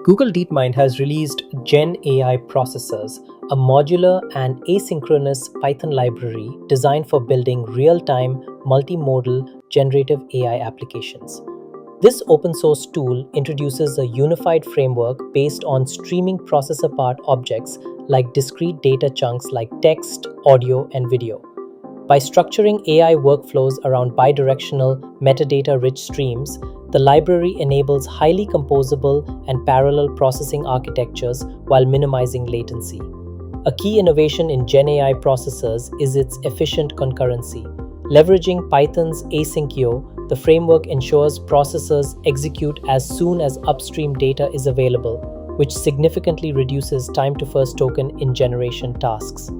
Google DeepMind has released GenAI Processors, a modular and asynchronous Python library designed for building real-time, multimodal generative AI applications. This open-source tool introduces a unified framework based on streaming processor part objects like discrete data chunks like text, audio, and video. By structuring AI workflows around bidirectional, metadata-rich streams, the library enables highly composable and parallel processing architectures while minimizing latency. A key innovation in GenAI processors is its efficient concurrency. Leveraging Python's asyncio, the framework ensures processors execute as soon as upstream data is available, which significantly reduces time to first token in generation tasks.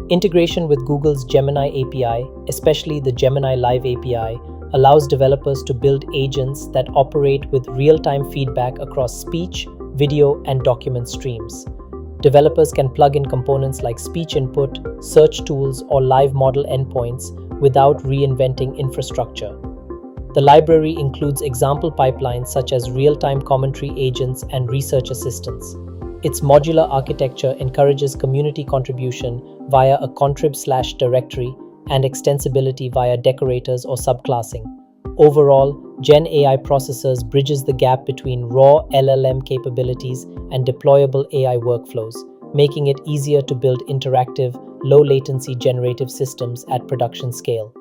Integration with Google's Gemini API, especially the Gemini Live API, allows developers to build agents that operate with real-time feedback across speech, video, and document streams. Developers can plug in components like speech input, search tools, or live model endpoints without reinventing infrastructure. The library includes example pipelines such as real-time commentary agents and research assistants. Its modular architecture encourages community contribution via a contrib/directory and extensibility via decorators or subclassing. Overall, GenAI Processors bridges the gap between raw LLM capabilities and deployable AI workflows, making it easier to build interactive, low-latency generative systems at production scale.